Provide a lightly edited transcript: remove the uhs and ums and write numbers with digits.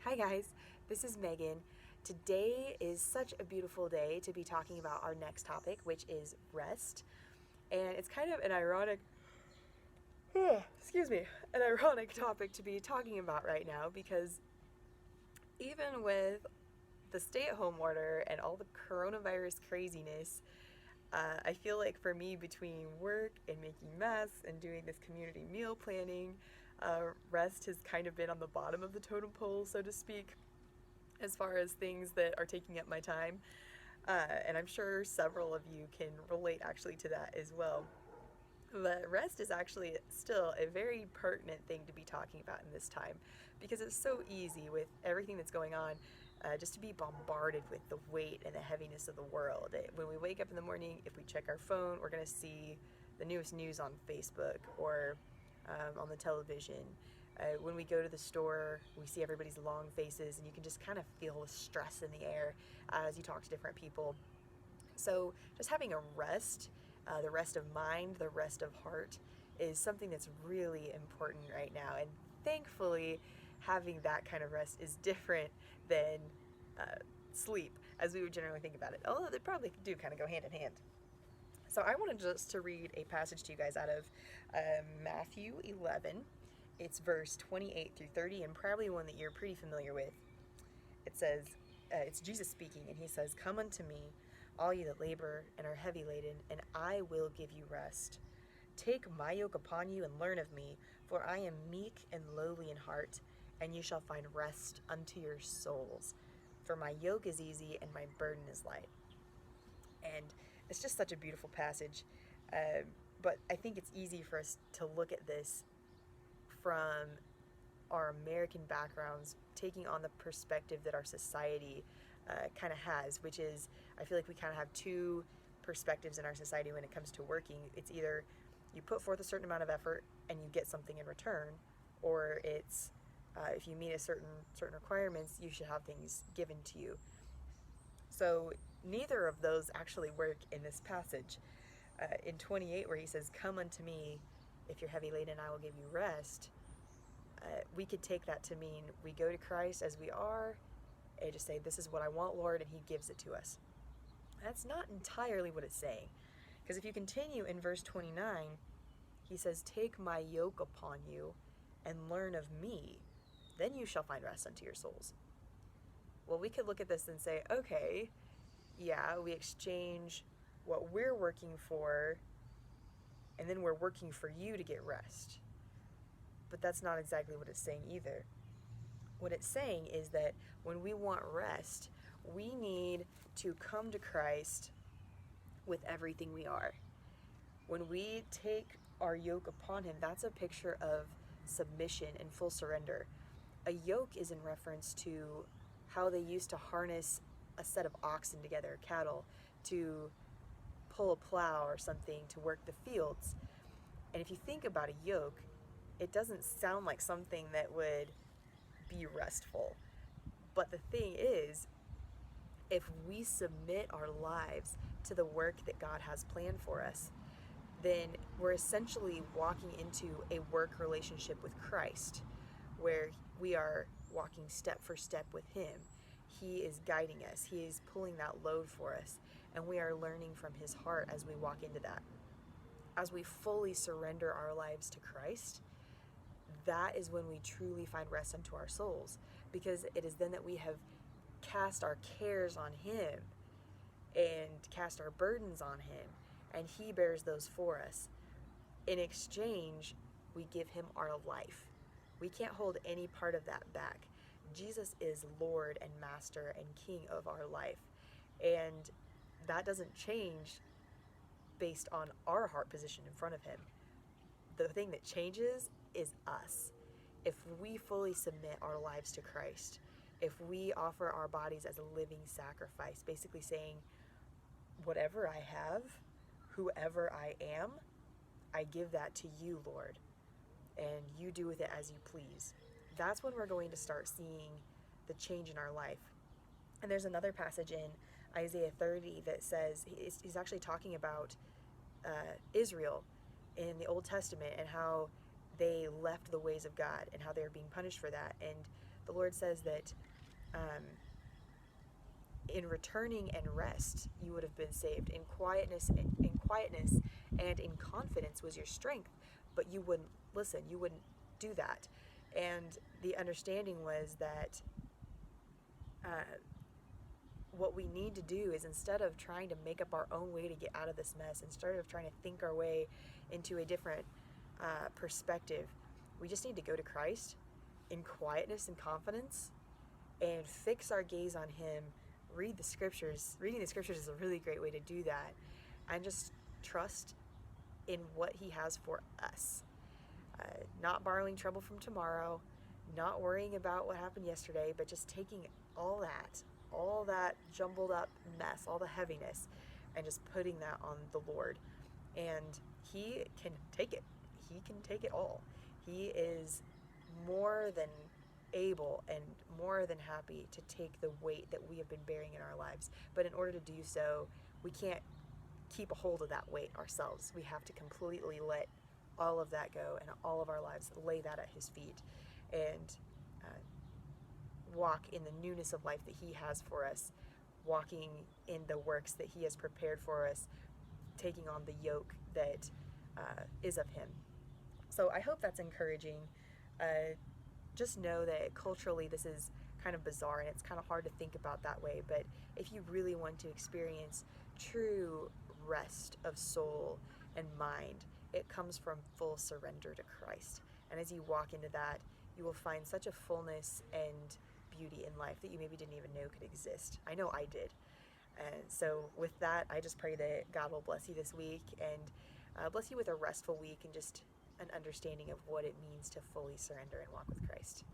Hi guys, this is Megan. Today is such a beautiful day to be talking about our next topic, which is rest. And it's kind of an ironic, excuse me, an ironic topic to be talking about right now because even with the stay-at-home order and all the coronavirus craziness, I feel like for me, between work and making mess and doing this community meal planning, rest has kind of been on the bottom of the totem pole, so to speak, as far as things that are taking up my time. And I'm sure several of you can relate actually to that as well. But rest is actually still a very pertinent thing to be talking about in this time because it's so easy with everything that's going on just to be bombarded with the weight and the heaviness of the world. When we wake up in the morning, if we check our phone, we're going to see the newest news on Facebook or on the television. When we go to the store, we see everybody's long faces, and you can just kind of feel the stress in the air as you talk to different people. So just having a rest, the rest of mind, the rest of heart, is something that's really important right now. And thankfully, having that kind of rest is different than sleep, as we would generally think about it. Although they probably do kind of go hand in hand. So I wanted just to read a passage to you guys out of Matthew 11. It's verse 28 through 30, and probably one that you're pretty familiar with. It says, it's Jesus speaking, and he says, "Come unto me, all ye that labor and are heavy laden, and I will give you rest. Take my yoke upon you and learn of me, for I am meek and lowly in heart, and you shall find rest unto your souls. For my yoke is easy and my burden is light." And it's just such a beautiful passage. But I think it's easy for us to look at this from our American backgrounds, taking on the perspective that our society kind of has, which is, I feel like we kind of have two perspectives in our society when it comes to working. It's either you put forth a certain amount of effort and you get something in return, or it's if you meet a certain requirements, you should have things given to you. So neither of those actually work in this passage. In 28, where he says, "Come unto me, if you're heavy laden, I will give you rest," we could take that to mean we go to Christ as we are and just say, "This is what I want, Lord," and he gives it to us. That's not entirely what it's saying. Because if you continue in verse 29, he says, "Take my yoke upon you and learn of me, then you shall find rest unto your souls." Well, we could look at this and say, okay, yeah, we exchange what we're working for, and then we're working for you to get rest. But that's not exactly what it's saying either. What it's saying is that when we want rest, we need to come to Christ with everything we are. When we take our yoke upon him, that's a picture of submission and full surrender. A yoke is in reference to how they used to harness a set of oxen together, cattle, to pull a plow or something to work the fields. And if you think about a yoke, it doesn't sound like something that would be restful. But the thing is, if we submit our lives to the work that God has planned for us, then we're essentially walking into a work relationship with Christ, where we are walking step for step with him. He is guiding us. He is pulling that load for us, and we are learning from his heart as we walk into that. As we fully surrender our lives to Christ, that is when we truly find rest unto our souls, because it is then that we have cast our cares on him and cast our burdens on him, and he bears those for us. In exchange, we give him our life. We can't hold any part of that back. Jesus is Lord and Master and King of our life, and that doesn't change based on our heart position in front of him. The thing that changes is us. If we fully submit our lives to Christ, if we offer our bodies as a living sacrifice, basically saying, whatever I have, whoever I am, I give that to you, Lord, and you do with it as you please. That's when we're going to start seeing the change in our life. And there's another passage in Isaiah 30 that says, he's actually talking about Israel in the Old Testament and how they left the ways of God and how they were being punished for that. And The Lord says that um, in returning and rest, you would have been saved. In quietness and in confidence was your strength, but you wouldn't listen. You wouldn't do that. And the understanding was that uh, what we need to do is, instead of trying to make up our own way to get out of this mess, instead of trying to think our way into a different perspective, we just need to go to Christ in quietness and confidence and fix our gaze on Him. Read the scriptures. Reading the scriptures is a really great way to do that, and just trust in what He has for us. Not borrowing trouble from tomorrow, not worrying about what happened yesterday, but just taking all that jumbled up mess, all the heaviness, and just putting that on the Lord. And He can take it. He can take it all. He is more than able and more than happy to take the weight that we have been bearing in our lives. But in order to do so, we can't keep a hold of that weight ourselves. We have to completely let all of that go, and all of our lives lay that at His feet, and walk in the newness of life that He has for us, walking in the works that He has prepared for us, taking on the yoke that is of Him. So I hope that's encouraging. Just know that culturally this is kind of bizarre, and it's kind of hard to think about that way, but if you really want to experience true rest of soul and mind, it comes from full surrender to Christ. And as you walk into that, you will find such a fullness and beauty in life that you maybe didn't even know could exist. I know I did. And so with that, I just pray that God will bless you this week, and bless you with a restful week, and just an understanding of what it means to fully surrender and walk with Christ.